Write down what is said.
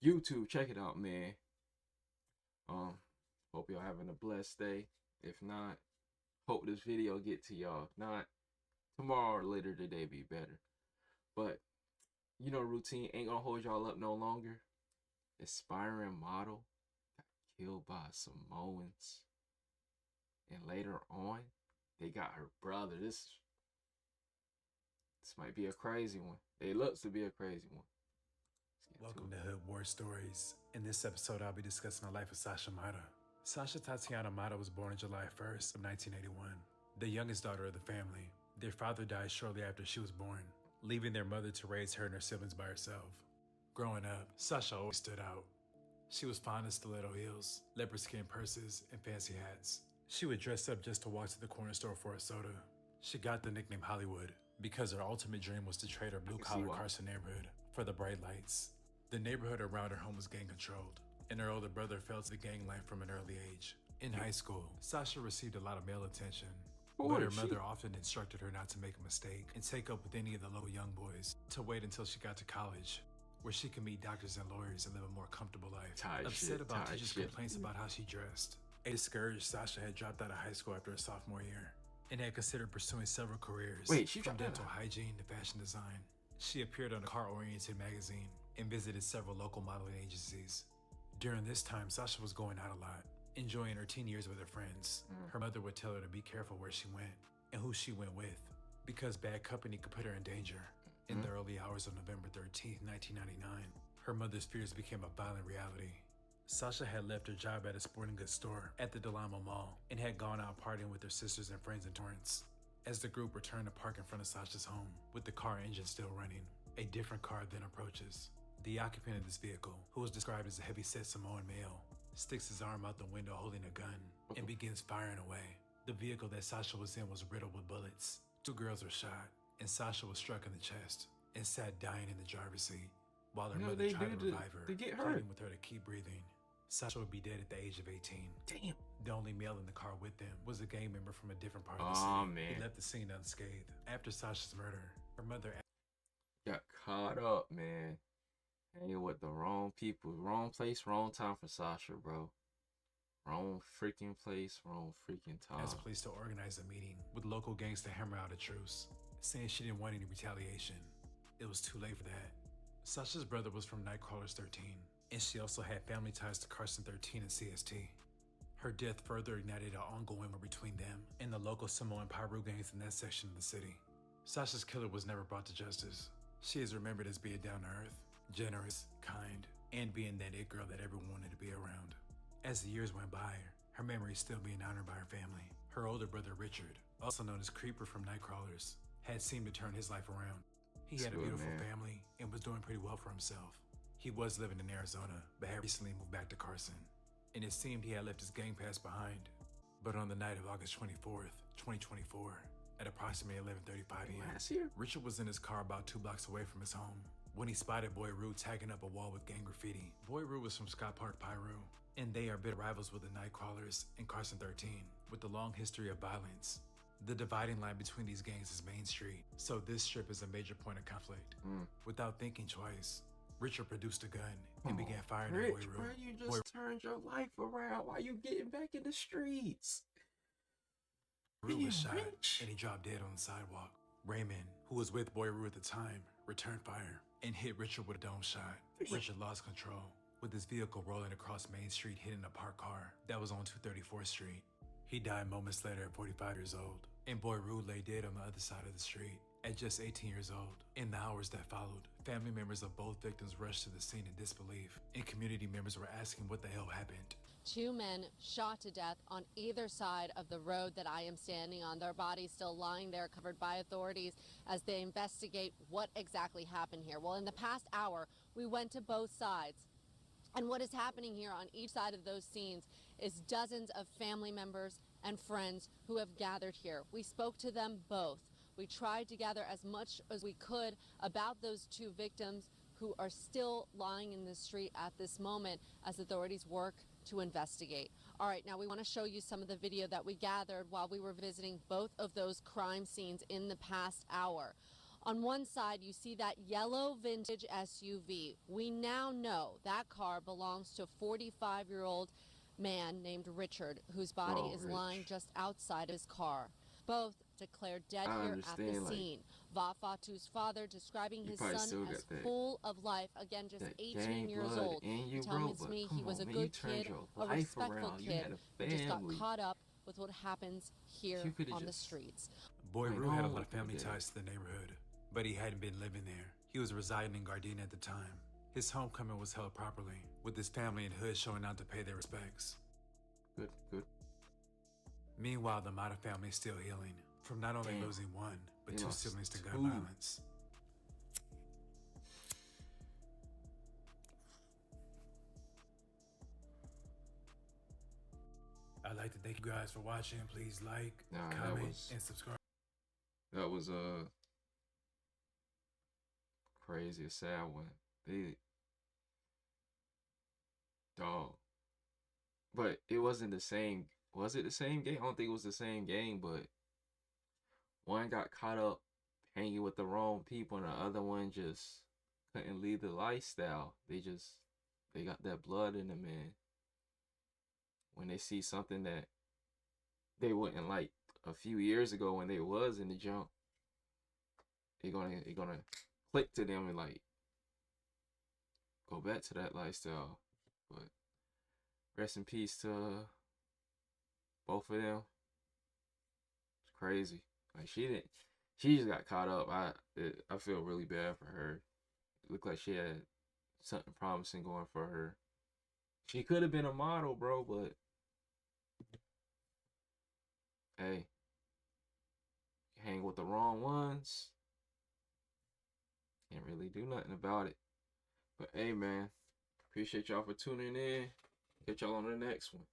YouTube. Check it out, man. Um, hope y'all having a blessed day. If not, hope this video get to y'all. If not, tomorrow or later today be better. But routine ain't gonna hold y'all up no longer. Aspiring model got killed by Samoans, and later on, they got her brother. This might be a crazy one. It looks to be a crazy one. Welcome to Hood War Stories. In this episode, I'll be discussing the life of Sasha Mata. Sasha Tatiana Mata was born on July 1st of 1981, the youngest daughter of the family. Their father died shortly after she was born, leaving their mother to raise her and her siblings by herself. Growing up, Sasha always stood out. She was fond of stiletto heels, leopard skin purses, and fancy hats. She would dress up just to walk to the corner store for a soda. She got the nickname Hollywood because her ultimate dream was to trade her blue-collar Carson neighborhood for the bright lights. The neighborhood around her home was gang controlled, and her older brother fell to the gang life from an early age. In high school, Sasha received a lot of male attention, but her mother often instructed her not to make a mistake and take up with any of the local young boys, to wait until she got to college, where she could meet doctors and lawyers and live a more comfortable life. Upset about teachers' complaints about how she dressed, discouraged, Sasha had dropped out of high school after her sophomore year and had considered pursuing several careers, from dental hygiene to fashion design. She appeared on a car-oriented magazine and visited several local modeling agencies. During this time, Sasha was going out a lot, enjoying her teen years with her friends. Her mother would tell her to be careful where she went and who she went with, because bad company could put her in danger. In the early hours of November 13th, 1999, her mother's fears became a violent reality. Sasha had left her job at a sporting goods store at the Del Amo Mall and had gone out partying with her sisters and friends in Torrance. As the group returned to park in front of Sasha's home, with the car engine still running, a different car then approaches. The occupant of this vehicle, who was described as a heavy-set Samoan male, sticks his arm out the window holding a gun and begins firing away. The vehicle that Sasha was in was riddled with bullets. 2 girls were shot, and Sasha was struck in the chest and sat dying in the driver's seat, while her mother tried to revive her, pleading with her to keep breathing. Sasha would be dead at the age of 18. Damn. The only male in the car with them was a gang member from a different part of the city. Man. He left the scene unscathed. After Sasha's murder, her mother got caught up, man. Hanging with the wrong people. Wrong place, wrong time for Sasha, bro. Wrong freaking place, wrong freaking time. asked police to organize a meeting with local gangs to hammer out a truce, saying she didn't want any retaliation. It was too late for that. Sasha's brother was from Nightcrawlers 13, and she also had family ties to Carson 13 and CST. Her death further ignited an ongoing war between them and the local Samoan Piru gangs in that section of the city. Sasha's killer was never brought to justice. She is remembered as being down to earth, generous, kind, and being that it girl that everyone wanted to be around. As the years went by, her memory is still being honored by her family. Her older brother Richard, also known as Creeper from Nightcrawlers, had seemed to turn his life around. He had a beautiful family and was doing pretty well for himself. He was living in Arizona, but had recently moved back to Carson, and it seemed he had left his gang past behind. But on the night of August 24th, 2024, at approximately 11:35 p.m., Richard was in his car about 2 blocks away from his home when he spotted Boy Rue tagging up a wall with gang graffiti. Boy Rue was from Scott Park, Piru, and they are bitter rivals with the Nightcrawlers and Carson 13, with a long history of violence. The dividing line between these gangs is Main Street, so this strip is a major point of conflict. Without thinking twice, Richard produced a gun and began firing at Boy Rue. Bro, you just turned your life around. Why you getting back in the streets? Rue was shot and he dropped dead on the sidewalk. Raymond, who was with Boy Rue at the time, returned fire and hit Richard with a dome shot. Richard lost control, with his vehicle rolling across Main Street hitting a parked car that was on 234th Street. He died moments later at 45 years old, and Boy Rue lay dead on the other side of the street at just 18 years old. In the hours that followed, family members of both victims rushed to the scene in disbelief, and community members were asking what the hell happened. 2 men shot to death on either side of the road that I am standing on. Their bodies still lying there, covered by authorities as they investigate what exactly happened here. Well, in the past hour, we went to both sides. And what is happening here on each side of those scenes is dozens of family members and friends who have gathered here. We spoke to them both. We tried to gather as much as we could about those 2 victims who are still lying in the street at this moment as authorities work to investigate. All right, now we want to show you some of the video that we gathered while we were visiting both of those crime scenes in the past hour. On one side, you see that yellow vintage SUV. We now know that car belongs to a 45-year-old man named Richard, whose body is lying just outside his car. Both declared dead here at the scene. Vafatu's father describing his son as full of life. Again, just 18 years old. He tells me he was a good kid, a respectful kid, who just got caught up with what happens here on the streets. Boy Rue had a lot of family ties to the neighborhood, but he hadn't been living there. He was residing in Gardena at the time. His homecoming was held properly, with his family and hood showing out to pay their respects. Good. Meanwhile, the Mata family is still healing from not only losing one, but two siblings to gun violence. I'd like to thank you guys for watching. Please like, comment, and subscribe. That was a crazy, sad one. Dog. But it wasn't the same. Was it the same game? I don't think it was the same game, but one got caught up hanging with the wrong people and the other one just couldn't leave the lifestyle. They got that blood in them, man. When they see something that they wouldn't like a few years ago when they was in the jump, it gonna click to them and like go back to that lifestyle. But rest in peace to both of them. It's crazy. Like she just got caught up. I feel really bad for her. It looked like she had something promising going for her. She could have been a model, bro, but hey, you hang with the wrong ones, can't really do nothing about it. But hey, man, appreciate y'all for tuning in. Catch y'all on the next one.